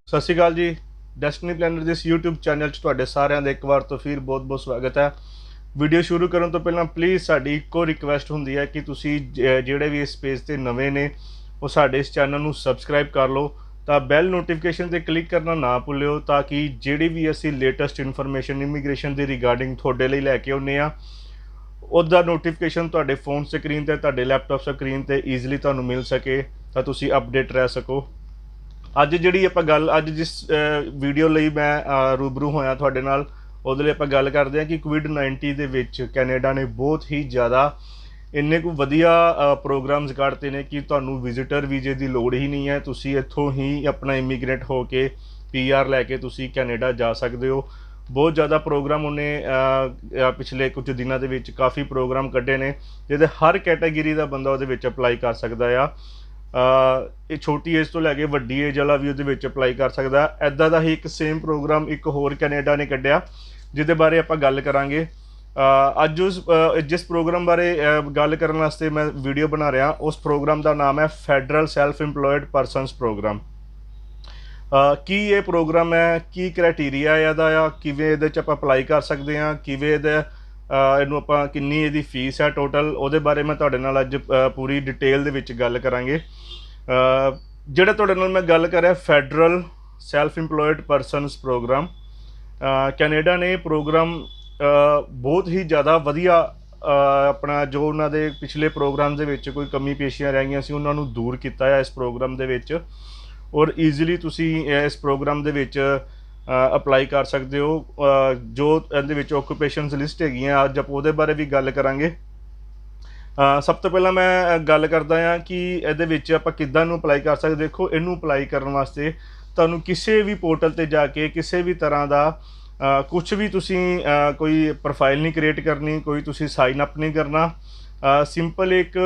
ਸਤਿ ਸ਼੍ਰੀ ਅਕਾਲ ਜੀ। Destiny planner ਦੇ ਇਸ YouTube ਚੈਨਲ 'ਚ ਤੁਹਾਡੇ ਸਾਰਿਆਂ ਦਾ ਇੱਕ ਵਾਰ ਤੋਂ ਫਿਰ ਬਹੁਤ-ਬਹੁਤ ਸਵਾਗਤ ਹੈ। ਵੀਡੀਓ ਸ਼ੁਰੂ ਕਰਨ ਤੋਂ ਪਹਿਲਾਂ ਪਲੀਜ਼ ਸਾਡੀ ਇੱਕੋ ਰਿਕੁਐਸਟ ਹੁੰਦੀ ਹੈ ਕਿ ਤੁਸੀਂ ਜਿਹੜੇ ਵੀ ਇਸ ਪੇਜ ਤੇ ਨਵੇਂ ਨੇ ਉਹ ਸਾਡੇ ਇਸ ਚੈਨਲ ਨੂੰ ਸਬਸਕ੍ਰਾਈਬ ਕਰ ਲਓ ਤਾਂ ਬੈਲ ਨੋਟੀਫਿਕੇਸ਼ਨ ਤੇ ਕਲਿੱਕ ਕਰਨਾ ਨਾ ਭੁੱਲਿਓ ਤਾਂ ਕਿ ਜਿਹੜੀ ਵੀ ਅਸੀਂ ਲੇਟੈਸਟ ਇਨਫੋਰਮੇਸ਼ਨ ਇਮੀਗ੍ਰੇਸ਼ਨ ਦੀ ਰਿਗਾਰਡਿੰਗ ਤੁਹਾਡੇ ਲਈ ਲੈ ਕੇ ਆਉਂਦੇ ਆ ਉਹਦਾ ਨੋਟੀਫਿਕੇਸ਼ਨ ਤੁਹਾਡੇ ਫੋਨ ਸਕਰੀਨ ਤੇ ਤੁਹਾਡੇ ਲੈਪਟਾਪ ਸਕਰੀਨ ਤੇ ਈਜ਼ੀਲੀ ਤੁਹਾਨੂੰ ਮਿਲ ਸਕੇ ਤਾਂ ਤੁਸੀਂ ਅਪਡੇਟ ਰਹਿ ਸਕੋ। ਅੱਜ ਜਿਹੜੀ ਆਪਾਂ ਗੱਲ ਅੱਜ ਜਿਸ ਵੀਡੀਓ ਲਈ ਮੈਂ ਰੂਬਰੂ ਹੋਇਆ ਤੁਹਾਡੇ ਨਾਲ ਉਹਦੇ ਲਈ ਆਪਾਂ ਗੱਲ ਕਰਦੇ ਹਾਂ ਕਿ ਕੋਵਿਡ-19 ਦੇ ਵਿੱਚ ਕੈਨੇਡਾ ਨੇ ਬਹੁਤ ਹੀ ਜ਼ਿਆਦਾ ਇੰਨੇ ਕੁ ਵਧੀਆ ਪ੍ਰੋਗਰਾਮਸ ਕੱਢਤੇ ਨੇ ਕਿ ਤੁਹਾਨੂੰ ਵਿਜ਼ਿਟਰ ਵੀਜ਼ੇ ਦੀ ਲੋੜ ਹੀ ਨਹੀਂ ਹੈ। ਤੁਸੀਂ ਇੱਥੋਂ ਹੀ ਆਪਣਾ ਇਮੀਗ੍ਰੇਟ ਹੋ ਕੇ PR ਲੈ ਕੇ ਤੁਸੀਂ ਕੈਨੇਡਾ ਜਾ ਸਕਦੇ ਹੋ। ਬਹੁਤ ਜ਼ਿਆਦਾ ਪ੍ਰੋਗਰਾਮ ਉਹਨੇ ਪਿਛਲੇ ਕੁਝ ਦਿਨਾਂ ਦੇ ਵਿੱਚ ਕਾਫੀ ਪ੍ਰੋਗਰਾਮ ਕੱਢੇ ਨੇ ਜਿਹਦੇ ਹਰ ਕੈਟਾਗਰੀ ਦਾ ਬੰਦਾ ਉਹਦੇ ਵਿੱਚ ਅਪਲਾਈ ਕਰ ਸਕਦਾ ਆ। ਇਹ ਛੋਟੀ ਏਜ ਤੋਂ ਲੈ ਕੇ ਵੱਡੀ ਏਜ ਵਾਲਾ ਵੀ ਉਹਦੇ ਵਿੱਚ ਅਪਲਾਈ ਕਰ ਸਕਦਾ। ਇੱਦਾਂ ਦਾ ਹੀ ਇੱਕ ਸੇਮ ਪ੍ਰੋਗਰਾਮ ਇੱਕ ਹੋਰ ਕੈਨੇਡਾ ਨੇ ਕੱਢਿਆ ਜਿਹਦੇ ਬਾਰੇ ਆਪਾਂ ਗੱਲ ਕਰਾਂਗੇ। ਅੱਜ ਜਿਸ ਪ੍ਰੋਗਰਾਮ ਬਾਰੇ ਗੱਲ ਕਰਨ ਵਾਸਤੇ ਮੈਂ ਵੀਡੀਓ ਬਣਾ ਰਿਹਾ ਉਸ ਪ੍ਰੋਗਰਾਮ ਦਾ ਨਾਮ ਹੈ federal self employed persons program. ਕੀ ਇਹ ਪ੍ਰੋਗਰਾਮ ਹੈ, ਕੀ ਕ੍ਰਾਈਟੀਰੀਆ ਇਹਦਾ ਆ, ਕਿਵੇਂ ਇਹਦੇ 'ਚ ਆਪਾਂ ਅਪਲਾਈ ਕਰ ਸਕਦੇ ਹਾਂ, ਕਿਵੇਂ ਇਹਨੂੰ ਆਪਾਂ ਕਿੰਨੀ ਇਹਦੀ ਫੀਸ ਹੈ ਟੋਟਲ, ਉਹਦੇ ਬਾਰੇ ਮੈਂ ਤੁਹਾਡੇ ਨਾਲ ਅੱਜ ਪੂਰੀ ਡਿਟੇਲ ਦੇ ਵਿੱਚ ਗੱਲ ਕਰਾਂਗੇ। ਜਿਹੜਾ ਤੁਹਾਡੇ ਨਾਲ ਮੈਂ ਗੱਲ ਕਰ ਰਿਹਾ federal self employed persons program, Canada ਨੇ ਪ੍ਰੋਗਰਾਮ ਬਹੁਤ ਹੀ ਜ਼ਿਆਦਾ ਵਧੀਆ ਆਪਣਾ ਜੋ ਉਹਨਾਂ ਦੇ ਪਿਛਲੇ ਪ੍ਰੋਗਰਾਮ ਦੇ ਵਿੱਚ ਕੋਈ ਕਮੀ ਪੇਸ਼ੀਆਂ ਰਹਿ ਗਈਆਂ ਸੀ ਉਹਨਾਂ ਨੂੰ ਦੂਰ ਕੀਤਾ ਹੈ ਇਸ ਪ੍ਰੋਗਰਾਮ ਦੇ ਵਿੱਚ ਔਰ ਈਜ਼ੀਲੀ ਤੁਸੀਂ ਇਸ ਪ੍ਰੋਗਰਾਮ ਦੇ ਵਿੱਚ ਅਪਲਾਈ ਕਰ ਸਕਦੇ ਹੋ। ਜੋ ਇਹਦੇ ਵਿੱਚ ਓਕੂਪੇਸ਼ਨਸ ਲਿਸਟ ਹੈਗੀਆਂ ਅੱਜ ਆਪਾਂ ਉਹਦੇ ਬਾਰੇ ਵੀ ਗੱਲ ਕਰਾਂਗੇ। ਸਭ ਤੋਂ ਪਹਿਲਾਂ ਮੈਂ ਗੱਲ ਕਰਦਾ ਹਾਂ ਕਿ ਇਹਦੇ ਵਿੱਚ ਆਪਾਂ ਕਿੱਦਾਂ ਨੂੰ ਅਪਲਾਈ ਕਰ ਸਕਦੇ। ਦੇਖੋ, ਇਹਨੂੰ ਅਪਲਾਈ ਕਰਨ ਵਾਸਤੇ ਤੁਹਾਨੂੰ ਕਿਸੇ ਵੀ ਪੋਰਟਲ 'ਤੇ ਜਾ ਕੇ ਕਿਸੇ ਵੀ ਤਰ੍ਹਾਂ ਦਾ ਕੁਛ ਵੀ ਤੁਸੀਂ ਕੋਈ ਪ੍ਰੋਫਾਈਲ ਨਹੀਂ ਕ੍ਰੀਏਟ ਕਰਨੀ, ਕੋਈ ਤੁਸੀਂ ਸਾਈਨ ਅਪ ਨਹੀਂ ਕਰਨਾ। ਸਿੰਪਲ ਇੱਕ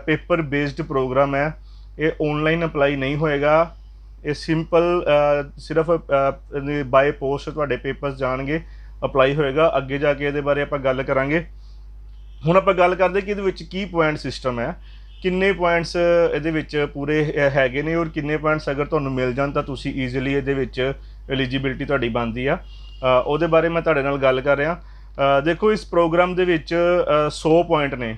ਪੇਪਰ ਬੇਸਡ ਪ੍ਰੋਗਰਾਮ ਹੈ। ਇਹ ਔਨਲਾਈਨ ਅਪਲਾਈ ਨਹੀਂ ਹੋਏਗਾ। ਇਹ ਸਿੰਪਲ ਸਿਰਫ ਬਾਏ ਪੋਸਟ ਤੁਹਾਡੇ ਪੇਪਰਸ ਜਾਣਗੇ, ਅਪਲਾਈ ਹੋਏਗਾ। ਅੱਗੇ ਜਾ ਕੇ ਇਹਦੇ ਬਾਰੇ ਆਪਾਂ ਗੱਲ ਕਰਾਂਗੇ। ਹੁਣ ਆਪਾਂ ਗੱਲ ਕਰਦੇ ਕਿ ਇਹਦੇ ਵਿੱਚ ਕੀ ਪੁਆਇੰਟ ਸਿਸਟਮ ਹੈ, ਕਿੰਨੇ ਪੁਆਇੰਟਸ ਇਹਦੇ ਵਿੱਚ ਪੂਰੇ ਹੈਗੇ ਨੇ ਔਰ ਕਿੰਨੇ ਪੁਆਇੰਟਸ ਅਗਰ ਤੁਹਾਨੂੰ ਮਿਲ ਜਾਣ ਤਾਂ ਤੁਸੀਂ ਈਜ਼ੀਲੀ ਇਹਦੇ ਵਿੱਚ ਐਲੀਜੀਬਿਲਟੀ ਤੁਹਾਡੀ ਬਣਦੀ ਆ। ਉਹਦੇ ਬਾਰੇ ਮੈਂ ਤੁਹਾਡੇ ਨਾਲ ਗੱਲ ਕਰ ਰਿਹਾ। ਦੇਖੋ, ਇਸ ਪ੍ਰੋਗਰਾਮ ਦੇ ਵਿੱਚ 100 ਪੁਆਇੰਟ ਨੇ,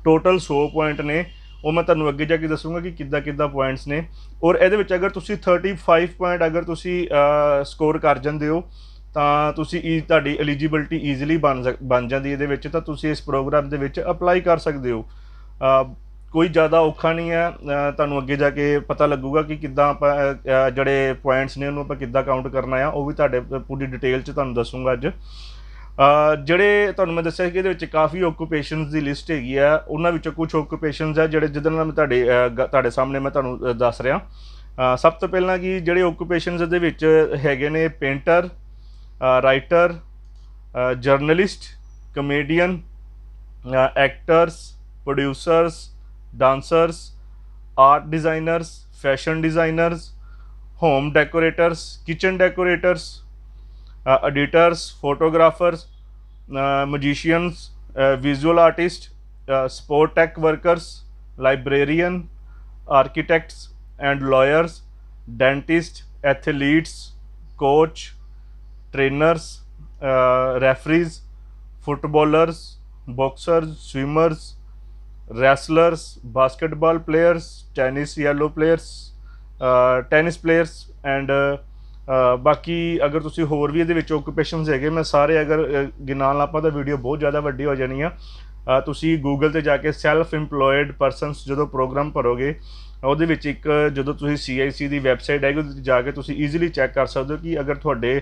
ਟੋਟਲ 100 ਪੁਆਇੰਟ ਨੇ। ਉਹ ਮੈਂ ਤੁਹਾਨੂੰ ਅੱਗੇ ਜਾ ਕੇ ਦੱਸੂਗਾ ਕਿ ਕਿੱਦਾਂ ਪੁਆਇੰਟਸ ਨੇ। ਔਰ ਇਹਦੇ ਵਿੱਚ ਅਗਰ ਤੁਸੀਂ 35 ਪੁਆਇੰਟ ਅਗਰ ਤੁਸੀਂ ਸਕੋਰ ਕਰ ਜਾਂਦੇ ਹੋ ਤਾਂ ਤੁਸੀਂ ਤੁਹਾਡੀ ਐਲੀਜੀਬਿਲਟੀ ਈਜ਼ੀਲੀ ਬਣ ਜਾਂਦੀ ਇਹਦੇ ਵਿੱਚ, ਤਾਂ ਤੁਸੀਂ ਇਸ ਪ੍ਰੋਗਰਾਮ ਦੇ ਵਿੱਚ ਅਪਲਾਈ ਕਰ ਸਕਦੇ ਹੋ। ਕੋਈ ਜ਼ਿਆਦਾ ਔਖਾ ਨਹੀਂ ਹੈ। ਤੁਹਾਨੂੰ ਅੱਗੇ ਜਾ ਕੇ ਪਤਾ ਲੱਗੂਗਾ ਕਿ ਕਿੱਦਾਂ ਆਪਾਂ ਜਿਹੜੇ ਪੁਆਇੰਟਸ ਨੇ ਉਹਨੂੰ ਆਪਾਂ ਕਿੱਦਾਂ ਕਾਊਂਟ ਕਰਨਾ ਆ, ਉਹ ਵੀ ਤੁਹਾਡੇ ਪੂਰੀ ਡਿਟੇਲ 'ਚ ਤੁਹਾਨੂੰ ਦੱਸੂਗਾ ਅੱਜ। ਜਿਹੜੇ ਤੁਹਾਨੂੰ ਮੈਂ ਦੱਸਿਆ ਕਿ ਇਹਦੇ ਵਿੱਚ ਕਾਫੀ ਓਕੂਪੇਸ਼ਨਸ ਦੀ ਲਿਸਟ ਹੈਗੀ ਆ, ਉਹਨਾਂ ਵਿੱਚੋਂ ਕੁਝ ਓਕੂਪੇਸ਼ਨਸ ਹੈ ਜਿਹਦੇ ਨਾਲ ਮੈਂ ਤੁਹਾਡੇ ਸਾਹਮਣੇ ਮੈਂ ਤੁਹਾਨੂੰ ਦੱਸ ਰਿਹਾ। ਸਭ ਤੋਂ ਪਹਿਲਾਂ ਕਿ ਜਿਹੜੇ ਓਕੂਪੇਸ਼ਨਸ ਦੇ ਵਿੱਚ ਹੈਗੇ ਨੇ painter, writer, journalist, comedian, actors, producers, dancers, art designers, fashion designers, home decorators, kitchen decorators, editors, photographers, magicians, visual artist, sport tech workers, librarian, architects and lawyers, dentist, athletes, coach, trainers, referees, footballers, boxers, swimmers, wrestlers, basketball players, tennis yellow players, tennis players and बाकी अगर तुसी होर भी ये ओकूपेशनस है मैं सारे अगर गिनान लापां तो वीडियो बहुत ज़्यादा वड्डी हो जानी है। तुसी गूगल ते जाके सैल्फ इंपलॉयड परसनस जो प्रोग्राम भरोगे ਉਹਦੇ ਵਿੱਚ ਇੱਕ ਜਦੋਂ ਤੁਸੀਂ CIC ਦੀ ਵੈਬਸਾਈਟ ਹੈਗੀ ਉਹਦੇ ਜਾ ਕੇ ਤੁਸੀਂ ਈਜ਼ੀਲੀ ਚੈੱਕ ਕਰ ਸਕਦੇ ਹੋ ਕਿ ਅਗਰ ਤੁਹਾਡੇ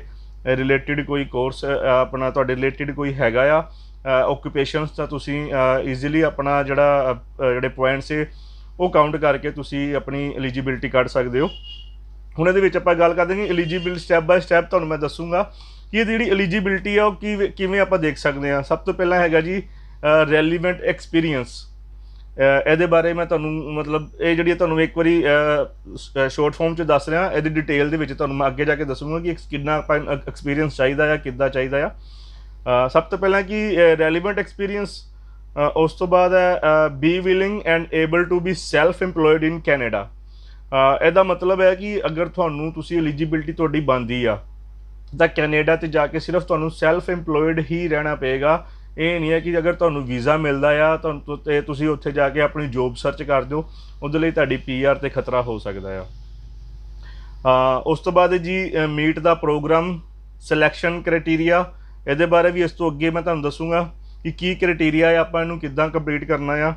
ਰਿਲੇਟਿਡ ਕੋਈ ਕੋਰਸ ਆਪਣਾ ਤੁਹਾਡੇ ਰਿਲੇਟਿਡ ਕੋਈ ਹੈਗਾ ਆ ਓਕੂਪੇਸ਼ਨਸ ਤਾਂ ਤੁਸੀਂ ਈਜ਼ੀਲੀ ਆਪਣਾ ਜਿਹੜੇ ਪੁਆਇੰਟਸ ਹੈ ਉਹ ਕਾਊਂਟ ਕਰਕੇ ਤੁਸੀਂ ਆਪਣੀ ਐਲੀਜੀਬਿਲਟੀ ਕੱਢ ਸਕਦੇ ਹੋ। ਹੁਣ ਇਹਦੇ ਵਿੱਚ ਆਪਾਂ ਗੱਲ ਕਰਦੇ ਹਾਂ ਕਿ ਐਲੀਜੀਬਿਲ ਸਟੈਪ ਬਾਏ ਸਟੈਪ ਤੁਹਾਨੂੰ ਮੈਂ ਦੱਸੂਗਾ ਕਿ ਇਹਦੀ ਜਿਹੜੀ ਐਲੀਜੀਬਿਲਟੀ ਆ ਉਹ ਕਿਵੇਂ ਆਪਾਂ ਦੇਖ ਸਕਦੇ ਹਾਂ। ਸਭ ਤੋਂ ਪਹਿਲਾਂ ਹੈਗਾ ਜੀ ਰੈਲੀਵੈਂਟ ਐਕਸਪੀਰੀਅੰਸ। ਇਹਦੇ ਬਾਰੇ ਮੈਂ ਤੁਹਾਨੂੰ ਮਤਲਬ ਇਹ ਜਿਹੜੀ ਤੁਹਾਨੂੰ ਇੱਕ ਵਾਰੀ ਸ਼ੋਰਟ ਫਾਰਮ 'ਚ ਦੱਸ ਰਿਹਾ, ਇਹਦੀ ਡਿਟੇਲ ਦੇ ਵਿੱਚ ਤੁਹਾਨੂੰ ਮੈਂ ਅੱਗੇ ਜਾ ਕੇ ਦੱਸੂਗਾ ਕਿ ਕਿੰਨਾ ਆਪਾਂ ਐਕਸਪੀਰੀਅੰਸ ਚਾਹੀਦਾ ਆ, ਕਿੱਦਾਂ ਚਾਹੀਦਾ ਆ। ਸਭ ਤੋਂ ਪਹਿਲਾਂ ਕਿ ਰੈਲੀਵੈਂਟ ਐਕਸਪੀਰੀਅੰਸ, ਉਸ ਤੋਂ ਬਾਅਦ ਹੈ be willing and able to be self employed in Canada. ਇਹਦਾ ਮਤਲਬ ਹੈ ਕਿ ਅਗਰ ਤੁਹਾਨੂੰ ਤੁਸੀਂ ਐਲੀਜੀਬਿਲਟੀ ਤੁਹਾਡੀ ਬਣਦੀ ਆ ਤਾਂ ਕੈਨੇਡਾ ਤੇ ਜਾ ਕੇ ਸਿਰਫ ਤੁਹਾਨੂੰ ਸੈਲਫ ਇੰਪਲੋਇਡ ਹੀ ਰਹਿਣਾ ਪਏਗਾ। ਇਹ ਨਹੀਂ ਹੈ ਕਿ ਅਗਰ ਤੁਹਾਨੂੰ ਵੀਜ਼ਾ ਮਿਲਦਾ ਆ ਤੁਹਾਨੂੰ ਤੇ ਤੁਸੀਂ ਉੱਥੇ ਜਾ ਕੇ ਆਪਣੀ ਜੋਬ ਸਰਚ ਕਰ ਦਿਓ, ਉਹਦੇ ਲਈ ਤੁਹਾਡੀ PR ਤੇ ਖਤਰਾ ਹੋ ਸਕਦਾ ਆ। ਉਸ ਤੋਂ ਬਾਅਦ ਜੀ ਮੀਟ ਦਾ ਪ੍ਰੋਗਰਾਮ ਸਿਲੈਕਸ਼ਨ ਕ੍ਰਾਈਟੇਰੀਆ, ਇਹਦੇ ਬਾਰੇ ਵੀ ਇਸ ਤੋਂ ਅੱਗੇ ਮੈਂ ਤੁਹਾਨੂੰ ਦੱਸੂਗਾ ਕਿ ਕੀ ਕ੍ਰਾਈਟੇਰੀਆ ਹੈ, ਆਪਾਂ ਇਹਨੂੰ ਕਿੱਦਾਂ ਕੰਪਲੀਟ ਕਰਨਾ ਆ।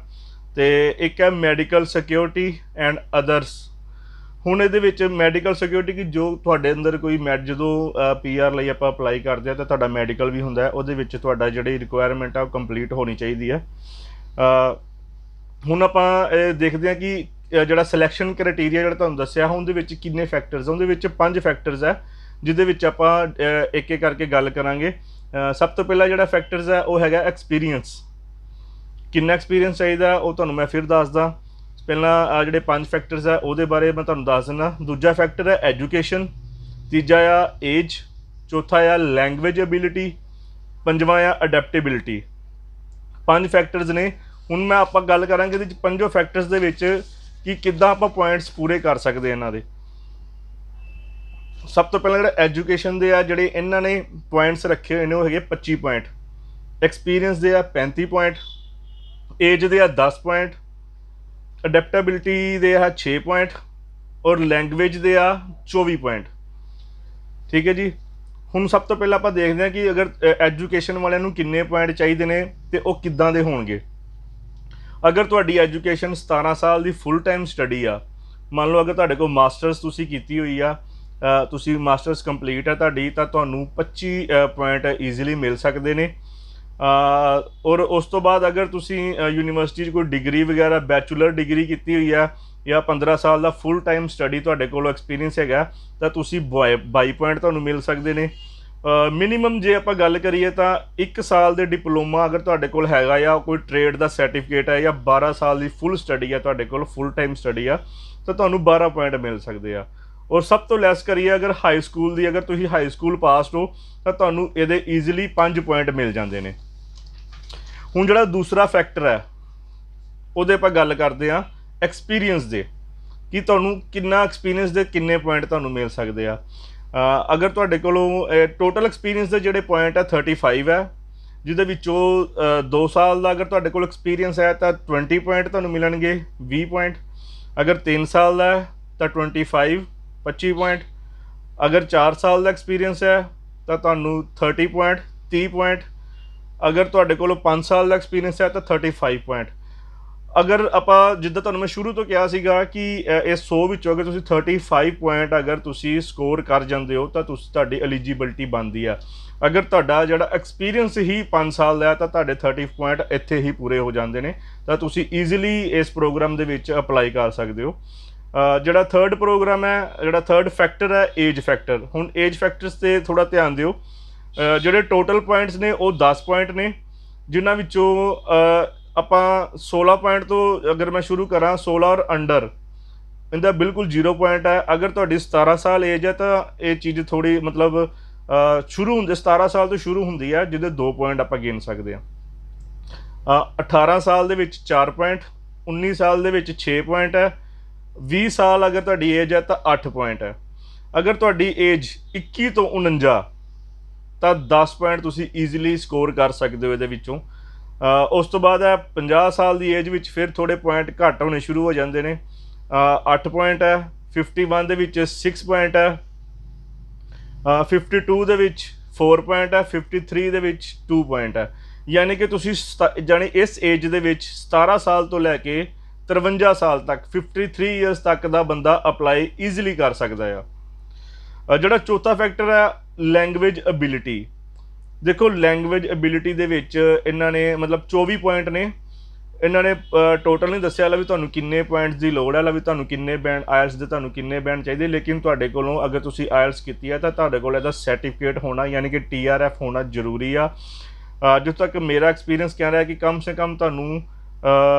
ਤੇ ਇੱਕ ਹੈ ਮੈਡੀਕਲ ਸਿਕਿਉਰਿਟੀ ਐਂਡ ਅਦਰਸ। ਹੁਣ ਇਹਦੇ ਵਿੱਚ ਮੈਡੀਕਲ ਸਿਕਿਉਰਿਟੀ ਕਿ ਜੋ ਤੁਹਾਡੇ ਅੰਦਰ ਕੋਈ ਜਦੋਂ PR ਲਈ ਆਪਾਂ ਅਪਲਾਈ ਕਰਦੇ ਆ ਤਾਂ ਤੁਹਾਡਾ ਮੈਡੀਕਲ ਵੀ ਹੁੰਦਾ, ਉਹਦੇ ਵਿੱਚ ਤੁਹਾਡਾ ਜਿਹੜੀ ਰਿਕੁਆਇਰਮੈਂਟ ਆ ਉਹ ਕੰਪਲੀਟ ਹੋਣੀ ਚਾਹੀਦੀ ਹੈ। ਹੁਣ ਆਪਾਂ ਇਹ ਦੇਖਦੇ ਹਾਂ ਕਿ ਜਿਹੜਾ ਸਿਲੈਕਸ਼ਨ ਕ੍ਰਾਈਟੇਰੀਆ ਜਿਹੜਾ ਤੁਹਾਨੂੰ ਦੱਸਿਆ ਉਹਦੇ ਵਿੱਚ ਕਿੰਨੇ ਫੈਕਟਰਸ, ਉਹਦੇ ਵਿੱਚ 5 ਫੈਕਟਰਸ ਹੈ ਜਿਹਦੇ ਵਿੱਚ ਆਪਾਂ ਇੱਕ ਇੱਕ ਕਰਕੇ ਗੱਲ ਕਰਾਂਗੇ। ਸਭ ਤੋਂ ਪਹਿਲਾਂ ਜਿਹੜਾ ਫੈਕਟਰਸ ਹੈ ਉਹ ਹੈਗਾ ਐਕਸਪੀਰੀਅੰਸ। ਕਿੰਨਾ ਐਕਸਪੀਰੀਅੰਸ ਚਾਹੀਦਾ ਉਹ ਤੁਹਾਨੂੰ ਮੈਂ ਫਿਰ ਦੱਸਦਾ। ਪਹਿਲਾਂ ਜਿਹੜੇ 5 ਫੈਕਟਰਸ ਹੈ ਉਹਦੇ ਬਾਰੇ ਮੈਂ ਤੁਹਾਨੂੰ ਦੱਸ ਦਿੰਦਾ। ਦੂਜਾ ਫੈਕਟਰ ਹੈ ਐਜੂਕੇਸ਼ਨ, ਤੀਜਾ ਆ ਏਜ, ਚੌਥਾ ਆ ਲੈਂਗੁਏਜ ਐਬਿਲਿਟੀ, ਪੰਜਵਾਂ ਆ ਅਡੈਪਟੇਬਿਲਿਟੀ। 5 ਫੈਕਟਰਸ ਨੇ। ਹੁਣ ਮੈਂ ਆਪਾਂ ਗੱਲ ਕਰਾਂਗੇ ਇਹਦੇ 'ਚ ਪੰਜੋਂ ਫੈਕਟਰਸ ਦੇ ਵਿੱਚ ਕਿ ਕਿੱਦਾਂ ਆਪਾਂ ਪੁਆਇੰਟਸ ਪੂਰੇ ਕਰ ਸਕਦੇ ਇਹਨਾਂ ਦੇ। ਸਭ ਤੋਂ ਪਹਿਲਾਂ ਜਿਹੜਾ ਐਜੂਕੇਸ਼ਨ ਦੇ ਆ ਜਿਹੜੇ ਇਹਨਾਂ ਨੇ ਪੁਆਇੰਟਸ ਰੱਖੇ ਹੋਏ ਨੇ ਉਹ ਹੈਗੇ 25 ਪੁਆਇੰਟ, ਐਕਸਪੀਰੀਅੰਸ ਦੇ ਆ 35 ਪੁਆਇੰਟ, ਏਜ ਦੇ ਆ 10 ਪੁਆਇੰਟ, ਅਡੈਪਟੇਬਿਲਿਟੀ ਦੇ ਆ 6 ਪੁਆਇੰਟ ਔਰ ਲੈਂਗੁਏਜ ਦੇ ਆ 24 ਪੁਆਇੰਟ। ਠੀਕ ਹੈ ਜੀ। ਹੁਣ ਸਭ ਤੋਂ ਪਹਿਲਾਂ ਆਪਾਂ ਦੇਖਦੇ ਹਾਂ ਕਿ ਅਗਰ ਐਜੂਕੇਸ਼ਨ ਵਾਲਿਆਂ ਨੂੰ ਕਿੰਨੇ ਪੁਆਇੰਟ ਚਾਹੀਦੇ ਨੇ ਤੇ ਉਹ ਕਿੱਦਾਂ ਦੇ ਹੋਣਗੇ। ਅਗਰ ਤੁਹਾਡੀ ਐਜੂਕੇਸ਼ਨ 17 ਸਾਲ ਦੀ ਫੁੱਲ ਟਾਈਮ ਸਟੱਡੀ ਆ, ਮੰਨ ਲਓ ਅਗਰ ਤੁਹਾਡੇ ਕੋਲ ਮਾਸਟਰਸ ਤੁਸੀਂ ਕੀਤੀ ਹੋਈ ਆ, ਤੁਸੀਂ ਮਾਸਟਰਸ ਕੰਪਲੀਟ ਹੈ ਤੁਹਾਡੀ, ਤਾਂ ਤੁਹਾਨੂੰ 25 ਪੁਆਇੰਟ ਈਜ਼ੀਲੀ ਮਿਲ ਸਕਦੇ ਨੇ। ਔਰ ਉਸ ਤੋਂ ਬਾਅਦ ਅਗਰ ਤੁਸੀਂ ਯੂਨੀਵਰਸਿਟੀ 'ਚ ਕੋਈ ਡਿਗਰੀ ਵਗੈਰਾ ਬੈਚੂਲਰ ਡਿਗਰੀ ਕੀਤੀ ਹੋਈ ਆ ਜਾਂ 15 ਸਾਲ ਦਾ ਫੁੱਲ ਟਾਈਮ ਸਟੱਡੀ ਤੁਹਾਡੇ ਕੋਲ ਐਕਸਪੀਰੀਅੰਸ ਹੈਗਾ ਤਾਂ ਤੁਸੀਂ 22 ਪੁਆਇੰਟ ਤੁਹਾਨੂੰ ਮਿਲ ਸਕਦੇ ਨੇ। ਮਿਨੀਮਮ ਜੇ ਆਪਾਂ ਗੱਲ ਕਰੀਏ ਤਾਂ 1 ਸਾਲ ਦੇ ਡਿਪਲੋਮਾ ਅਗਰ ਤੁਹਾਡੇ ਕੋਲ ਹੈਗਾ ਜਾਂ ਕੋਈ ਟ੍ਰੇਡ ਦਾ ਸਰਟੀਫਿਕੇਟ ਹੈ ਜਾਂ 12 ਸਾਲ ਦੀ ਫੁੱਲ ਸਟੱਡੀ ਆ ਤੁਹਾਡੇ ਕੋਲ, ਫੁੱਲ ਟਾਈਮ ਸਟੱਡੀ ਆ, ਤਾਂ ਤੁਹਾਨੂੰ 12 ਪੁਆਇੰਟ ਮਿਲ ਸਕਦੇ ਆ। ਔਰ ਸਭ ਤੋਂ ਲੈਸ ਕਰੀਏ ਅਗਰ ਹਾਈ ਸਕੂਲ ਦੀ, ਅਗਰ ਤੁਸੀਂ ਹਾਈ ਸਕੂਲ ਪਾਸਡ ਹੋ ਤਾਂ ਤੁਹਾਨੂੰ ਇਹਦੇ ਈਜ਼ੀਲੀ 5 ਪੁਆਇੰਟ ਮਿਲ ਜਾਂਦੇ ਨੇ। ਹੁਣ ਜਿਹੜਾ ਦੂਸਰਾ ਫੈਕਟਰ ਹੈ ਉਹਦੇ ਆਪਾਂ ਗੱਲ ਕਰਦੇ ਹਾਂ ਐਕਸਪੀਰੀਅੰਸ ਦੇ, ਕਿ ਤੁਹਾਨੂੰ ਕਿੰਨਾ ਐਕਸਪੀਰੀਅੰਸ ਦੇ ਕਿੰਨੇ ਪੁਆਇੰਟ ਤੁਹਾਨੂੰ ਮਿਲ ਸਕਦੇ ਆ। ਅਗਰ ਤੁਹਾਡੇ ਕੋਲੋਂ ਟੋਟਲ ਐਕਸਪੀਰੀਅੰਸ ਦੇ ਜਿਹੜੇ ਪੁਆਇੰਟ ਹੈ 35 ਹੈ, ਜਿਹਦੇ ਵਿੱਚੋਂ 2 ਸਾਲ ਦਾ ਅਗਰ ਤੁਹਾਡੇ ਕੋਲ ਐਕਸਪੀਰੀਅੰਸ ਹੈ ਤਾਂ 20 ਪੁਆਇੰਟ ਤੁਹਾਨੂੰ ਮਿਲਣਗੇ, 20 ਪੁਆਇੰਟ। ਅਗਰ 3 ਸਾਲ ਦਾ ਹੈ ਤਾਂ 25 ਪੁਆਇੰਟ। ਅਗਰ 4 ਸਾਲ ਦਾ ਐਕਸਪੀਰੀਅੰਸ ਹੈ ਤਾਂ ਤੁਹਾਨੂੰ 30 ਪੁਆਇੰਟ, 30 ਪੁਆਇੰਟ। ਅਗਰ ਤੁਹਾਡੇ ਕੋਲ 5 ਸਾਲ ਦਾ ਐਕਸਪੀਰੀਅੰਸ ਹੈ ਤਾਂ 35 ਪੁਆਇੰਟ। ਅਗਰ ਆਪਾਂ ਜਿੱਦਾਂ ਤੁਹਾਨੂੰ ਮੈਂ ਸ਼ੁਰੂ ਤੋਂ ਕਿਹਾ ਸੀਗਾ ਕਿ ਇਹ 100 ਵਿੱਚੋਂ ਅਗਰ ਤੁਸੀਂ 35 ਪੁਆਇੰਟ ਅਗਰ ਤੁਸੀਂ ਸਕੋਰ ਕਰ ਜਾਂਦੇ ਹੋ ਤਾਂ ਤੁਹਾਡੀ ਐਲੀਜੀਬਿਲਟੀ ਬਣਦੀ ਆ। ਅਗਰ ਤੁਹਾਡਾ ਜਿਹੜਾ ਐਕਸਪੀਰੀਅੰਸ ਹੀ 5 ਸਾਲ ਦਾ ਹੈ ਤਾਂ ਤੁਹਾਡੇ 30 ਪੁਆਇੰਟ ਇੱਥੇ ਹੀ ਪੂਰੇ ਹੋ ਜਾਂਦੇ ਨੇ, ਤਾਂ ਤੁਸੀਂ ਈਜ਼ੀਲੀ ਇਸ ਪ੍ਰੋਗਰਾਮ ਦੇ ਵਿੱਚ ਅਪਲਾਈ ਕਰ ਸਕਦੇ ਹੋ। ਜਿਹੜਾ ਥਰਡ ਪ੍ਰੋਗਰਾਮ ਹੈ, ਜਿਹੜਾ ਥਰਡ ਫੈਕਟਰ ਹੈ ਏਜ ਫੈਕਟਰ। ਹੁਣ ਏਜ ਫੈਕਟਰਸ 'ਤੇ ਥੋੜ੍ਹਾ ਧਿਆਨ ਦਿਓ। ਜਿਹੜੇ ਟੋਟਲ ਪੁਆਇੰਟਸ ਨੇ ਉਹ 10 ਪੁਆਇੰਟ ਨੇ, ਜਿਨ੍ਹਾਂ ਵਿੱਚੋਂ ਆਪਾਂ 16 ਪੁਆਇੰਟ ਤੋਂ ਅਗਰ ਮੈਂ ਸ਼ੁਰੂ ਕਰਾਂ, 16 ਔਰ ਅੰਡਰ ਇਹਦਾ ਬਿਲਕੁਲ 0 ਪੁਆਇੰਟ ਹੈ। ਅਗਰ ਤੁਹਾਡੀ 17 ਸਾਲ ਏਜ ਹੈ ਤਾਂ ਇਹ ਚੀਜ਼ ਥੋੜ੍ਹੀ ਮਤਲਬ ਸ਼ੁਰੂ ਹੁੰਦੇ 17 ਸਾਲ ਤੋਂ ਸ਼ੁਰੂ ਹੁੰਦੀ ਹੈ, ਜਿਹਦੇ 2 ਪੁਆਇੰਟ ਆਪਾਂ ਗਿਣ ਸਕਦੇ ਹਾਂ। 18 ਸਾਲ ਦੇ ਵਿੱਚ 4 ਪੁਆਇੰਟ, 19 ਸਾਲ ਦੇ ਵਿੱਚ 6 ਪੁਆਇੰਟ ਹੈ, 20 ਸਾਲ ਅਗਰ ਤੁਹਾਡੀ ਏਜ ਹੈ ਤਾਂ 8 ਪੁਆਇੰਟ ਹੈ। ਅਗਰ ਤੁਹਾਡੀ ਏਜ 21 ਤੋਂ 49 ਤਾਂ 10 ਪੁਆਇੰਟ ਤੁਸੀਂ ਈਜ਼ੀਲੀ ਸਕੋਰ ਕਰ ਸਕਦੇ ਹੋ ਇਹਦੇ ਵਿੱਚੋਂ। ਉਸ ਤੋਂ ਬਾਅਦ ਹੈ 50 ਸਾਲ ਦੀ ਏਜ ਵਿੱਚ ਫਿਰ ਥੋੜ੍ਹੇ ਪੁਆਇੰਟ ਘੱਟ ਹੋਣੇ ਸ਼ੁਰੂ ਹੋ ਜਾਂਦੇ ਨੇ। 8 ਪੁਆਇੰਟ ਹੈ, 51 ਦੇ ਵਿੱਚ 6 ਪੁਆਇੰਟ ਹੈ, 52 ਦੇ ਵਿੱਚ 4 ਪੁਆਇੰਟ ਹੈ, 53 ਦੇ ਵਿੱਚ 2 ਪੁਆਇੰਟ ਹੈ। ਯਾਨੀ ਕਿ ਤੁਸੀਂ ਜਾਣੀ ਇਸ ਏਜ ਦੇ ਵਿੱਚ 17 ਸਾਲ ਤੋਂ ਲੈ ਕੇ 53 ਸਾਲ ਤੱਕ 53 ਈਅਰਸ ਤੱਕ ਦਾ ਬੰਦਾ ਅਪਲਾਈ ਈਜ਼ੀਲੀ ਕਰ ਸਕਦਾ ਆ। ਜਿਹੜਾ ਚੌਥਾ ਫੈਕਟਰ ਹੈ ਲੈਂਗੁਏਜ ਐਬਿਲਿਟੀ। ਦੇਖੋ ਲੈਂਗੁਏਜ ਐਬਿਲਿਟੀ ਦੇ ਵਿੱਚ ਇਹਨਾਂ ਨੇ ਮਤਲਬ 24 ਪੁਆਇੰਟ ਨੇ। ਇਹਨਾਂ ਨੇ ਟੋਟਲ ਨਹੀਂ ਦੱਸਿਆ ਲਾ ਵੀ ਤੁਹਾਨੂੰ ਕਿੰਨੇ ਪੁਆਇੰਟਸ ਦੀ ਲੋੜ ਹੈ, ਲਾ ਵੀ ਤੁਹਾਨੂੰ ਕਿੰਨੇ ਬੈਂਡ ਆਇਲਸ ਦੇ ਤੁਹਾਨੂੰ ਕਿੰਨੇ ਬੈਂਡ ਚਾਹੀਦੇ, ਲੇਕਿਨ ਤੁਹਾਡੇ ਕੋਲੋਂ ਅਗਰ ਤੁਸੀਂ ਆਇਲਸ ਕੀਤੀ ਹੈ ਤਾਂ ਤੁਹਾਡੇ ਕੋਲ ਇਹਦਾ ਸਰਟੀਫਿਕੇਟ ਹੋਣਾ ਯਾਨੀ ਕਿ TRF ਹੋਣਾ ਜ਼ਰੂਰੀ ਆ। ਜਿੱਥੋਂ ਤੱਕ ਮੇਰਾ ਐਕਸਪੀਰੀਅੰਸ ਕਹਿ ਰਿਹਾ ਕਿ ਕਮ ਸੇ ਕਮ ਤੁਹਾਨੂੰ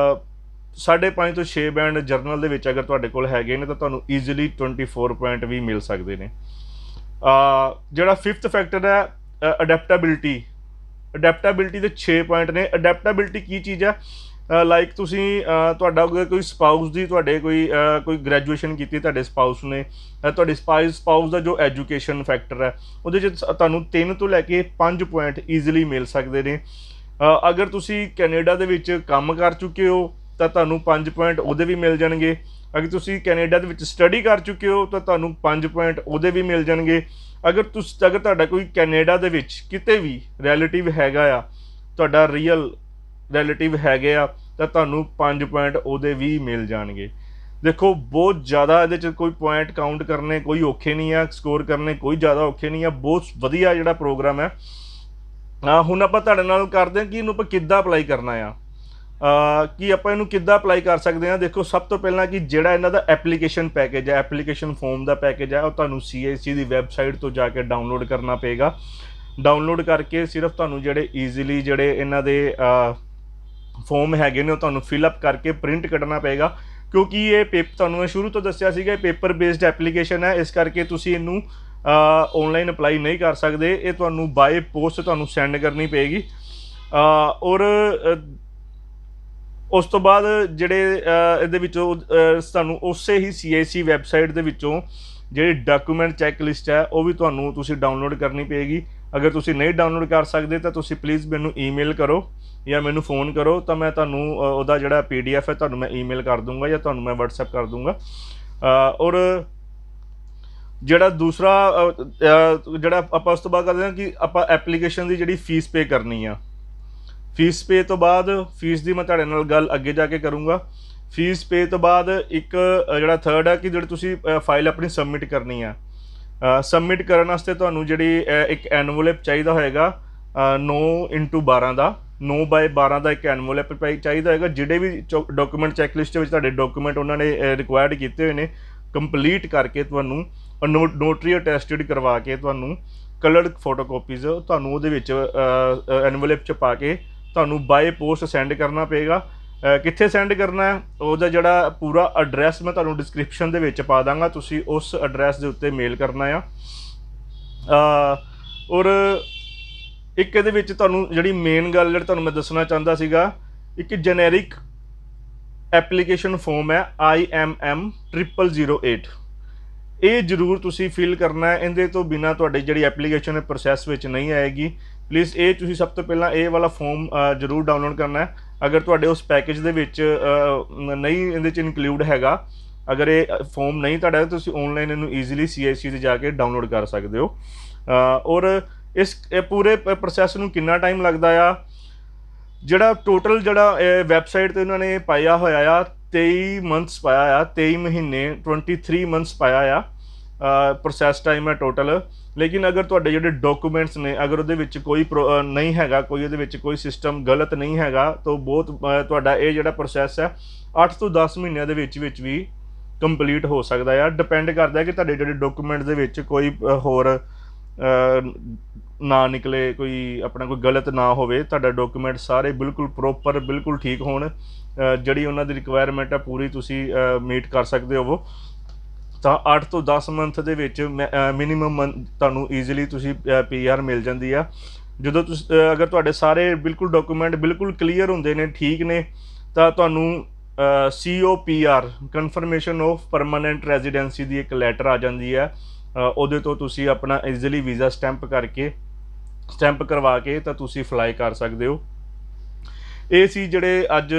5.5 ਤੋਂ 6 ਬੈਂਡ ਜਰਨਲ ਦੇ ਵਿੱਚ ਅਗਰ ਤੁਹਾਡੇ ਕੋਲ ਹੈਗੇ ਨੇ ਤਾਂ ਤੁਹਾਨੂੰ ਈਜ਼ੀਲੀ 24 ਪੁਆਇੰਟ ਵੀ ਮਿਲ ਸਕਦੇ ਨੇ। ਜਿਹੜਾ ਫਿਫਥ ਫੈਕਟਰ ਹੈ ਅਡੈਪਟੇਬਿਲਿਟੀ। ਅਡੈਪਟੇਬਿਲਿਟੀ ਦੇ 6 ਪੁਆਇੰਟ ਨੇ। ਅਡੈਪਟੇਬਿਲਿਟੀ ਕੀ ਚੀਜ਼ ਹੈ? ਲਾਈਕ ਤੁਸੀਂ ਤੁਹਾਡਾ ਕੋਈ ਸਪਾਊਸ ਦੀ ਤੁਹਾਡੇ ਕੋਈ ਗ੍ਰੈਜੂਏਸ਼ਨ ਕੀਤੀ ਤੁਹਾਡੇ ਸਪਾਊਸ ਨੇ, ਤੁਹਾਡੇ ਸਪਾਊਸ ਦਾ ਜੋ ਐਜੂਕੇਸ਼ਨ ਫੈਕਟਰ ਹੈ ਉਹਦੇ 'ਚ ਤੁਹਾਨੂੰ 3 ਤੋਂ ਲੈ ਕੇ 5 ਪੁਆਇੰਟ ਈਜ਼ੀਲੀ ਮਿਲ ਸਕਦੇ ਨੇ। ਅਗਰ ਤੁਸੀਂ ਕੈਨੇਡਾ ਦੇ ਵਿੱਚ ਕੰਮ ਕਰ ਚੁੱਕੇ ਹੋ ਤਾਂ ਤੁਹਾਨੂੰ 5 ਪੁਆਇੰਟ ਉਹਦੇ ਵੀ ਮਿਲ ਜਾਣਗੇ। ਅਗਰ ਤੁਸੀਂ ਕੈਨੇਡਾ ਦੇ ਵਿੱਚ ਸਟੱਡੀ ਕਰ ਚੁੱਕੇ ਹੋ ਤਾਂ ਤੁਹਾਨੂੰ 5 ਪੁਆਇੰਟ ਉਹਦੇ ਵੀ ਮਿਲ ਜਾਣਗੇ। ਅਗਰ ਤੁਹਾਡਾ ਕੋਈ ਕੈਨੇਡਾ ਦੇ ਵਿੱਚ ਕਿਤੇ ਵੀ ਰਿਲੇਟਿਵ ਹੈਗਾ ਆ, ਤੁਹਾਡਾ ਰੀਅਲ ਰਿਲੇਟਿਵ ਹੈਗੇ ਆ, ਤਾਂ ਤੁਹਾਨੂੰ 5 ਪੁਆਇੰਟ ਉਹਦੇ ਵੀ ਮਿਲ ਜਾਣਗੇ। ਦੇਖੋ ਬਹੁਤ ਜ਼ਿਆਦਾ ਇਹਦੇ 'ਚ ਕੋਈ ਪੁਆਇੰਟ ਕਾਊਂਟ ਕਰਨੇ ਕੋਈ ਔਖੇ ਨਹੀਂ ਆ, ਸਕੋਰ ਕਰਨੇ ਕੋਈ ਜ਼ਿਆਦਾ ਔਖੇ ਨਹੀਂ ਆ। ਬਹੁਤ ਵਧੀਆ ਜਿਹੜਾ ਪ੍ਰੋਗਰਾਮ ਹੈ। ਹੁਣ ਆਪਾਂ ਤੁਹਾਡੇ ਨਾਲ ਕਰਦੇ ਹਾਂ ਕਿ ਇਹਨੂੰ ਆਪਾਂ ਕਿੱਦਾਂ ਅਪਲਾਈ ਕਰਨਾ ਆ, ਕਿ ਆਪਾਂ ਇਹਨੂੰ ਕਿੱਦਾਂ ਅਪਲਾਈ ਕਰ ਸਕਦੇ ਹਾਂ। ਦੇਖੋ ਸਭ ਤੋਂ ਪਹਿਲਾਂ ਕਿ ਜਿਹੜਾ ਇਹਨਾਂ ਦਾ ਐਪਲੀਕੇਸ਼ਨ ਪੈਕੇਜ ਹੈ, ਐਪਲੀਕੇਸ਼ਨ ਫੋਰਮ ਦਾ ਪੈਕੇਜ ਹੈ, ਉਹ ਤੁਹਾਨੂੰ CIC ਦੀ ਵੈਬਸਾਈਟ ਤੋਂ ਜਾ ਕੇ ਡਾਊਨਲੋਡ ਕਰਨਾ ਪਏਗਾ। ਡਾਊਨਲੋਡ ਕਰਕੇ ਸਿਰਫ ਤੁਹਾਨੂੰ ਜਿਹੜੇ ਈਜ਼ੀਲੀ ਜਿਹੜੇ ਇਹਨਾਂ ਦੇ ਫੋਰਮ ਹੈਗੇ ਨੇ ਉਹ ਤੁਹਾਨੂੰ ਫਿਲਅਪ ਕਰਕੇ ਪ੍ਰਿੰਟ ਕੱਢਣਾ ਪਏਗਾ, ਕਿਉਂਕਿ ਇਹ ਤੁਹਾਨੂੰ ਮੈਂ ਸ਼ੁਰੂ ਤੋਂ ਦੱਸਿਆ ਸੀਗਾ ਇਹ ਪੇਪਰ ਬੇਸਡ ਐਪਲੀਕੇਸ਼ਨ ਹੈ। ਇਸ ਕਰਕੇ ਤੁਸੀਂ ਇਹਨੂੰ ਔਨਲਾਈਨ ਅਪਲਾਈ ਨਹੀਂ ਕਰ ਸਕਦੇ, ਇਹ ਤੁਹਾਨੂੰ ਬਾਏ ਪੋਸਟ ਤੁਹਾਨੂੰ ਸੈਂਡ ਕਰਨੀ ਪਏਗੀ। ਔਰ ਉਸ ਤੋਂ ਬਾਅਦ ਜਿਹੜੇ ਇਹਦੇ ਵਿੱਚੋਂ ਤੁਹਾਨੂੰ ਉਸੇ ਹੀ CIC ਵੈਬਸਾਈਟ ਦੇ ਵਿੱਚੋਂ ਜਿਹੜੀ ਡਾਕੂਮੈਂਟ ਚੈੱਕ ਲਿਸਟ ਹੈ ਉਹ ਵੀ ਤੁਸੀਂ ਡਾਊਨਲੋਡ ਕਰਨੀ ਪਏਗੀ। ਅਗਰ ਤੁਸੀਂ ਨਹੀਂ ਡਾਊਨਲੋਡ ਕਰ ਸਕਦੇ ਤਾਂ ਤੁਸੀਂ ਪਲੀਜ਼ ਮੈਨੂੰ ਈਮੇਲ ਕਰੋ ਜਾਂ ਮੈਨੂੰ ਫ਼ੋਨ ਕਰੋ, ਤਾਂ ਮੈਂ ਤੁਹਾਨੂੰ ਉਹਦਾ ਜਿਹੜਾ PDF ਹੈ ਤੁਹਾਨੂੰ ਮੈਂ ਈਮੇਲ ਕਰ ਦੂੰਗਾ ਜਾਂ ਤੁਹਾਨੂੰ ਮੈਂ WhatsApp ਕਰ ਦੂੰਗਾ। ਔਰ ਜਿਹੜਾ ਦੂਸਰਾ ਜਿਹੜਾ ਆਪਾਂ ਉਸ ਤੋਂ ਬਾਅਦ ਕਰਦੇ ਹਾਂ ਕਿ ਆਪਾਂ ਐਪਲੀਕੇਸ਼ਨ ਦੀ ਜਿਹੜੀ ਫੀਸ ਪੇ ਕਰਨੀ ਆ। ਫੀਸ ਪੇ ਤੋਂ ਬਾਅਦ ਫੀਸ ਦੀ ਮੈਂ ਤੁਹਾਡੇ ਨਾਲ ਗੱਲ ਅੱਗੇ ਜਾ ਕੇ ਕਰੂੰਗਾ। ਫੀਸ ਪੇ ਤੋਂ ਬਾਅਦ ਇੱਕ ਜਿਹੜਾ ਥਰਡ ਹੈ ਕਿ ਜਿਹੜੀ ਤੁਸੀਂ ਫਾਈਲ ਆਪਣੀ ਸਬਮਿਟ ਕਰਨੀ ਆ। ਸਬਮਿਟ ਕਰਨ ਵਾਸਤੇ ਤੁਹਾਨੂੰ ਜਿਹੜੀ ਇੱਕ ਐਨਵਲਪ ਚਾਹੀਦਾ ਹੋਏਗਾ 9x12 ਦਾ, 9x12 ਦਾ ਇੱਕ ਐਨਵਲਪ ਚਾਹੀਦਾ ਹੋਏਗਾ। ਜਿਹੜੇ ਵੀ ਡਾਕੂਮੈਂਟ ਚੈੱਕਲਿਸਟ ਵਿੱਚ ਤੁਹਾਡੇ ਡਾਕੂਮੈਂਟ ਉਹਨਾਂ ਨੇ ਰਿਕੁਆਇਰਡ ਕੀਤੇ ਹੋਏ ਨੇ ਕੰਪਲੀਟ ਕਰਕੇ ਤੁਹਾਨੂੰ ਨੋਟਰੀ ਅਟੈਸਟਡ ਕਰਵਾ ਕੇ ਤੁਹਾਨੂੰ ਕਲਰਡ ਫੋਟੋਕਾਪੀਜ਼ ਤੁਹਾਨੂੰ ਉਹਦੇ ਵਿੱਚ ਐਨਵਲਪ 'ਚ ਪਾ ਕੇ ਤੁਹਾਨੂੰ ਬਾਏ ਪੋਸਟ ਸੈਂਡ ਕਰਨਾ ਪਏਗਾ। ਕਿੱਥੇ ਸੈਂਡ ਕਰਨਾ ਹੈ ਉਹਦਾ ਜਿਹੜਾ ਪੂਰਾ ਐਡਰੈਸ ਮੈਂ ਤੁਹਾਨੂੰ ਡਿਸਕ੍ਰਿਪਸ਼ਨ ਦੇ ਵਿੱਚ ਪਾ ਦਾਂਗਾ, ਤੁਸੀਂ ਉਸ ਐਡਰੈਸ ਦੇ ਉੱਤੇ ਮੇਲ ਕਰਨਾ ਆ। ਔਰ ਇੱਕ ਇਹਦੇ ਵਿੱਚ ਤੁਹਾਨੂੰ ਜਿਹੜੀ ਮੇਨ ਗੱਲ ਜਿਹੜੀ ਤੁਹਾਨੂੰ ਮੈਂ ਦੱਸਣਾ ਚਾਹੁੰਦਾ ਸੀਗਾ, ਇੱਕ ਜੈਨੇਰਿਕ ਐਪਲੀਕੇਸ਼ਨ ਫੋਰਮ ਹੈ IMM0008, ਇਹ ਜ਼ਰੂਰ ਤੁਸੀਂ ਫਿਲ ਕਰਨਾ ਹੈ। ਇਹਦੇ ਤੋਂ ਬਿਨਾਂ ਤੁਹਾਡੀ ਜਿਹੜੀ ਐਪਲੀਕੇਸ਼ਨ ਹੈ ਪ੍ਰੋਸੈਸ ਵਿੱਚ ਨਹੀਂ ਆਏਗੀ। ਪਲੀਜ਼ ਇਹ ਤੁਸੀਂ ਸਭ ਤੋਂ ਪਹਿਲਾਂ ਇਹ ਵਾਲਾ ਫੋਰਮ ਜ਼ਰੂਰ ਡਾਊਨਲੋਡ ਕਰਨਾ ਹੈ। ਅਗਰ ਤੁਹਾਡੇ ਉਸ ਪੈਕੇਜ ਦੇ ਵਿੱਚ ਨਹੀਂ ਇਹਦੇ 'ਚ ਇਨਕਲੂਡ ਹੈਗਾ, ਅਗਰ ਇਹ ਫੋਰਮ ਨਹੀਂ ਤੁਹਾਡਾ, ਤੁਸੀਂ ਔਨਲਾਈਨ ਇਹਨੂੰ ਈਜ਼ੀਲੀ CIC 'ਤੇ ਜਾ ਕੇ ਡਾਊਨਲੋਡ ਕਰ ਸਕਦੇ ਹੋ। ਔਰ ਇਸ ਪੂਰੇ ਪ੍ਰੋਸੈਸ ਨੂੰ ਕਿੰਨਾ ਟਾਈਮ ਲੱਗਦਾ ਆ, ਜਿਹੜਾ ਟੋਟਲ ਜਿਹੜਾ ਵੈਬਸਾਈਟ 'ਤੇ ਉਹਨਾਂ ਨੇ ਪਾਇਆ ਹੋਇਆ ਆ 23 ਮੰਥਸ ਪਾਇਆ ਆ, 23 ਮਹੀਨੇ 23 ਮੰਥਸ ਪਾਇਆ ਆ ਪ੍ਰੋਸੈਸ ਟਾਈਮ ਹੈ ਟੋਟਲ। ਲੇਕਿਨ ਅਗਰ ਤੁਹਾਡੇ ਜਿਹੜੇ ਡਾਕੂਮੈਂਟਸ ਨੇ ਅਗਰ ਉਹਦੇ ਵਿੱਚ ਕੋਈ ਨਹੀਂ ਹੈਗਾ, ਕੋਈ ਉਹਦੇ ਵਿੱਚ ਕੋਈ ਸਿਸਟਮ ਗਲਤ ਨਹੀਂ ਹੈਗਾ, ਤਾਂ ਬਹੁਤ ਤੁਹਾਡਾ ਇਹ ਜਿਹੜਾ ਪ੍ਰੋਸੈਸ ਹੈ 8 ਤੋਂ 10 ਮਹੀਨਿਆਂ ਦੇ ਵਿੱਚ ਵੀ ਕੰਪਲੀਟ ਹੋ ਸਕਦਾ ਆ। ਡਿਪੈਂਡ ਕਰਦਾ ਕਿ ਤੁਹਾਡੇ ਜਿਹੜੇ ਡਾਕੂਮੈਂਟ ਦੇ ਵਿੱਚ ਕੋਈ ਹੋਰ ਨਾ ਨਿਕਲੇ, ਕੋਈ ਆਪਣਾ ਕੋਈ ਗਲਤ ਨਾ ਹੋਵੇ, ਤੁਹਾਡਾ ਡਾਕੂਮੈਂਟ ਸਾਰੇ ਬਿਲਕੁਲ ਪ੍ਰੋਪਰ ਬਿਲਕੁਲ ਠੀਕ ਹੋਣ, ਜਿਹੜੀ ਉਹਨਾਂ ਦੀ ਰਿਕੁਆਇਰਮੈਂਟ ਹੈ ਪੂਰੀ ਤੁਸੀਂ ਮੀਟ ਕਰ ਸਕਦੇ ਹੋ। ਤਾਂ 8 ਤੋਂ 10 ਮੰਥ ਦੇ ਵਿੱਚ ਮਿਨੀਮਮ ਤੁਹਾਨੂੰ ਈਜ਼ੀਲੀ ਤੁਸੀਂ PR ਮਿਲ ਜਾਂਦੀ ਆ। ਜਦੋਂ ਤੁਸੀਂ ਅਗਰ ਤੁਹਾਡੇ ਸਾਰੇ ਬਿਲਕੁਲ ਡਾਕੂਮੈਂਟ ਬਿਲਕੁਲ ਕਲੀਅਰ ਹੁੰਦੇ ਨੇ, ਠੀਕ ਨੇ, ਤਾਂ ਤੁਹਾਨੂੰ COPR confirmation of permanent residency ਦੀ ਇੱਕ ਲੈਟਰ ਆ ਜਾਂਦੀ ਹੈ। ਉਹਦੇ ਤੋਂ ਤੁਸੀਂ ਆਪਣਾ ਈਜ਼ੀਲੀ ਵੀਜ਼ਾ ਸਟੈਂਪ ਕਰਵਾ ਕੇ ਤਾਂ ਤੁਸੀਂ ਫਲਾਈ ਕਰ ਸਕਦੇ ਹੋ। ਇਹ ਸੀ ਜਿਹੜੇ ਅੱਜ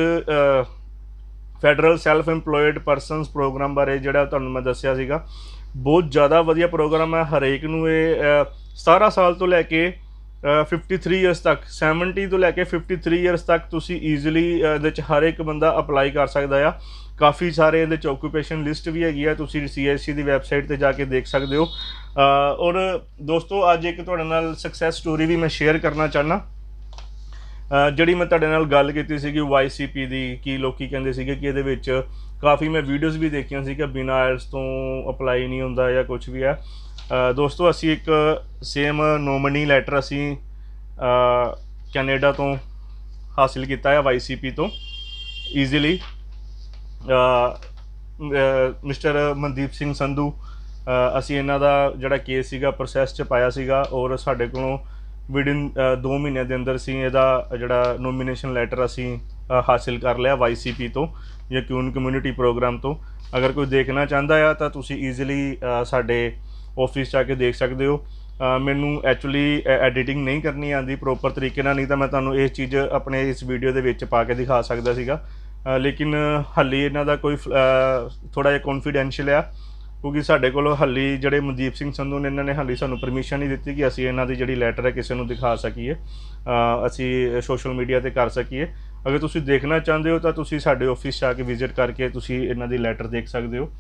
federal self employed persons program ਬਾਰੇ ਜਿਹੜਾ ਤੁਹਾਨੂੰ ਮੈਂ ਦੱਸਿਆ ਸੀਗਾ। ਬਹੁਤ ਜ਼ਿਆਦਾ ਵਧੀਆ ਪ੍ਰੋਗਰਾਮ ਹੈ। ਹਰੇਕ ਨੂੰ ਇਹ 17 ਸਾਲ ਤੋਂ ਲੈ ਕੇ 53 ਈਅਰਸ ਤੱਕ, 70 ਤੋਂ ਲੈ ਕੇ 53 ਈਅਰਸ ਤੱਕ ਤੁਸੀਂ ਈਜ਼ੀਲੀ ਇਹਦੇ 'ਚ ਹਰ ਇੱਕ ਬੰਦਾ ਅਪਲਾਈ ਕਰ ਸਕਦਾ ਆ। ਕਾਫੀ ਸਾਰੇ ਇਹਦੇ 'ਚ ਓਕੂਪੇਸ਼ਨ ਲਿਸਟ ਵੀ ਹੈਗੀ ਆ, ਤੁਸੀਂ CIC ਦੀ ਵੈਬਸਾਈਟ 'ਤੇ ਜਾ ਕੇ ਦੇਖ ਸਕਦੇ ਹੋ। ਔਰ ਦੋਸਤੋ ਅੱਜ ਇੱਕ ਤੁਹਾਡੇ ਨਾਲ ਸਕਸੈਸ ਸਟੋਰੀ ਵੀ ਮੈਂ ਸ਼ੇਅਰ ਕਰਨਾ ਚਾਹੁੰਦਾ। ਜਿਹੜੀ ਮੈਂ ਤੁਹਾਡੇ ਨਾਲ ਗੱਲ ਕੀਤੀ ਸੀਗੀ YCP ਦੀ, ਕਿ ਲੋਕੀ ਕਹਿੰਦੇ ਸੀਗੇ ਕਿ ਇਹਦੇ ਵਿੱਚ ਕਾਫੀ ਮੈਂ ਵੀਡੀਓਜ਼ ਵੀ ਦੇਖੀਆਂ ਸੀ ਕਿ ਬਿਨਾਂ IELTS ਤੋਂ ਅਪਲਾਈ ਨਹੀਂ ਹੁੰਦਾ ਜਾਂ ਕੁਛ ਵੀ ਹੈ। ਦੋਸਤੋ ਅਸੀਂ ਇੱਕ ਸੇਮ ਨੋਮਨੀ ਲੈਟਰ ਅਸੀਂ ਕੈਨੇਡਾ ਤੋਂ ਹਾਸਿਲ ਕੀਤਾ ਹੈ YCP ਤੋਂ ਈਜ਼ੀਲੀ। ਮਿਸਟਰ ਮਨਦੀਪ ਸਿੰਘ ਸੰਧੂ, ਅਸੀਂ ਇਹਨਾਂ ਦਾ ਜਿਹੜਾ ਕੇਸ ਸੀਗਾ ਪ੍ਰੋਸੈਸ 'ਚ ਪਾਇਆ ਸੀਗਾ, ਔਰ ਸਾਡੇ ਕੋਲੋਂ ਵਿਦਿਨ 2 ਮਹੀਨਿਆਂ ਦੇ ਅੰਦਰ ਅਸੀਂ ਇਹਦਾ ਜਿਹੜਾ ਨੋਮੀਨੇਸ਼ਨ ਲੈਟਰ ਅਸੀਂ हासिल कर लिया YCP तो या क्यून कम्यूनिटी प्रोग्राम तो। अगर कोई देखना चाहता है तो तुसी ईजिली साडे ऑफिस जाके देख सकते हो। मैनू एक्चुअली एडिटिंग नहीं करनी आती प्रॉपर तरीके नाल, नहीं तो मैं तुहानूं इस चीज़ अपने इस वीडियो दे विच पा के दिखा सकदा सीगा, लेकिन हाली इन्हां दा कोई थोड़ा जिहा कॉन्फिडेंशियल आ, क्योंकि साढ़े को हाली जिहड़े मनदीप सिंह संधू ने इन्होंने हाली सानू परमिशन नहीं दी कि असीं इन्हां दी जिहड़ी लैटर है किसी नूं दिखा सकीए, असीं सोशल मीडिया ते कर सकीए। अगर तुसीं देखना चाहते हो तो तुसीं साडे ऑफिस आके विजिट करके तुसीं इन्हां दी लैटर देख सकते हो।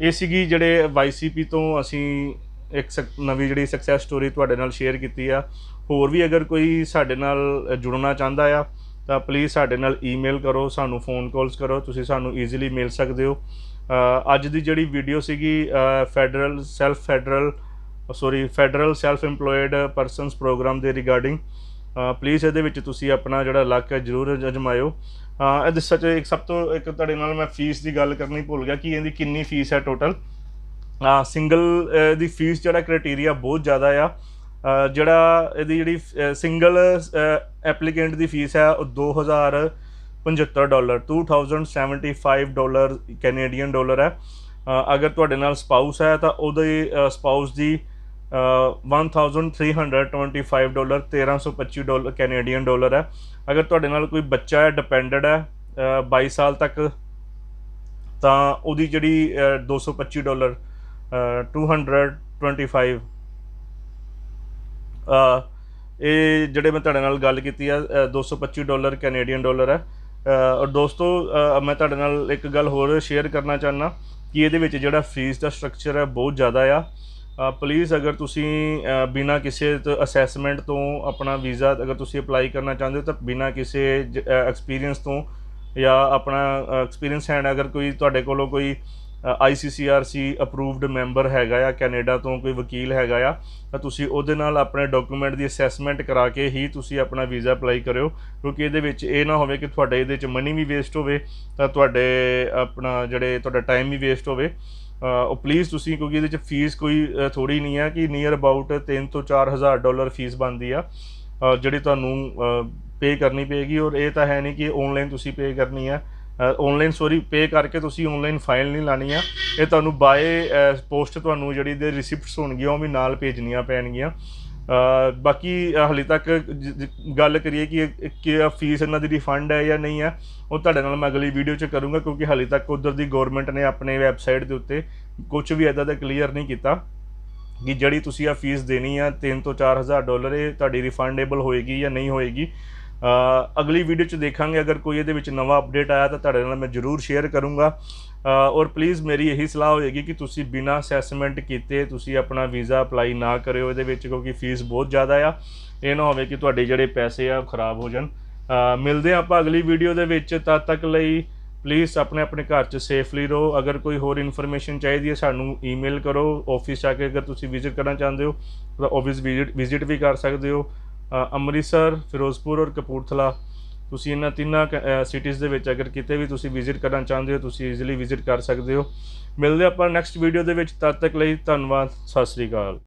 ये सीगी जिहड़े YCP तो असीं एक नवीं जिहड़ी सक्सैस स्टोरी तुहाडे नाल शेयर कीती आ। होर भी अगर कोई साडे नाल जुड़ना चाहता आ तो प्लीज़ साडे नाल ईमेल करो, सानू फोन कॉल्स करो, तुसीं सानू ईजिली मिल सकते हो। अज दी जिहड़ी वीडियो सीगी federal self employed persons program दे रिगार्डिंग, प्लीज़ इहदे विच तुसीं अपना जिहड़ा लक है जरूर अजमायो। सच एक सब तो एक तुहाडे नाल मैं फीस की गल करनी भुल गया कि इहदी किन्नी फीस है टोटल। सिंगल दी फीस जिहड़ा क्राइटेरिया बहुत ज़्यादा आ, जिहड़ा इहदी जिहड़ी सिंगल एप्लीकेंट की फीस है $2075, $2075 कैनेडियन डॉलर है। अगर तुहाडे नाल स्पाउस है तो उहदी स्पाउस की $1325, $1325 कैनेडियन डॉलर है। अगर तुहाडे नाल कोई बच्चा है डिपेंडेंट है 22 साल तक तो उहदी जिहड़ी $225 225 ये जिहड़े मैं तुहाडे नाल गल कीती है $225 कैनेडियन डॉलर है। और दोस्तों मैं तुहाडे नाल एक गल होर शेयर करना चाहना कि ये जिहड़ा फीस का स्ट्रक्चर है बहुत ज़्यादा आ। प्लीज़ अगर तुसीं बिना किसी असैसमेंट तो अपना वीज़ा अगर तुसीं अप्लाई करना चाहते हो तो बिना किसी एक्सपीरियंस तो या अपना एक्सपीरियंस हैंड अगर कोई तुहाडे कोलों कोई ICCRC अप्रूवड मैंबर हैगा या कैनेडा तो कोई वकील हैगा या तो तुसीं उहदे नाल अपने डॉक्यूमेंट की असैसमेंट करा के ही तुसीं अपना वीज़ा अप्लाई करो, क्योंकि इहदे विच ये ना होवे कि तुहाडे इहदे च मनी भी वेस्ट होवे तो तुहाडे अपना जिहड़े तुहाडा टाइम भी वेस्ट होवे। प्लीज़ तुसीं क्योंकि इहदे च फीस कोई थोड़ी नहीं है कि नियर अबाउट $3,000 to $4,000 फीस बनती आ जिहड़ी तुहानूं पे करनी पेगी। और ये तो है नहीं कि ऑनलाइन तुसीं पे करनी है, ऑनलाइन सॉरी पे करके तुसीं ऑनलाइन फाइल नहीं लानी है, ये तुहानूं बाय पोस्ट तुहानूं जिहड़ी दे रिसिप्ट्स होणगियां वो भी नाल भेजनियां पैणगियां। बाकी हाले तक गल करिए कि फीस इन्हां दी रिफंड है या नहीं है वो तुहाडे नाल मैं अगली वीडियो च करूँगा, क्योंकि हाले तक उधर दी गौरमेंट ने अपने वैबसाइट के उत्ते कुछ भी इदां दा क्लीयर नहीं किया कि जिहड़ी तुसीं फीस देनी है $3,000 to $4,000 ये तुहाडी रिफंडेबल होएगी या नहीं होएगी। अगली वीडियो च देखांगे, अगर कोई ये नवा अपडेट आया तो तुहाडे नाल मैं जरूर शेयर करूँगा। और प्लीज़ मेरी यही सलाह होएगी कि तुसीं बिना असैसमेंट कीते तुसीं अपना वीज़ा अप्लाई ना करियो इहदे विच, क्योंकि फीस बहुत ज़्यादा आ। ये ना होवे कि तुहाडे जिहड़े पैसे आ खराब हो जाण। मिलदे आपां अगली वीडियो दे विच, तद तक लई प्लीज़ अपने अपने घर च सेफली रहो। अगर कोई होर इन्फॉर्मेशन चाहिए है सानू ईमेल करो, ऑफिस आके अगर तुसीं विजिट करना चाहते हो तो ऑफिस विजिट भी कर सकते हो। अमृतसर, फिरोजपुर और कपूरथला तुसीं इन्हां तिन्नां सिटीज़ दे विच अगर किते भी तुसीं विजिट करना चाहते हो तुसीं ईजिली विजिट कर सकते हो। मिलदे आपां नैक्सट वीडियो दे विच, तद तक लई धन्नवाद, सत श्री अकाल।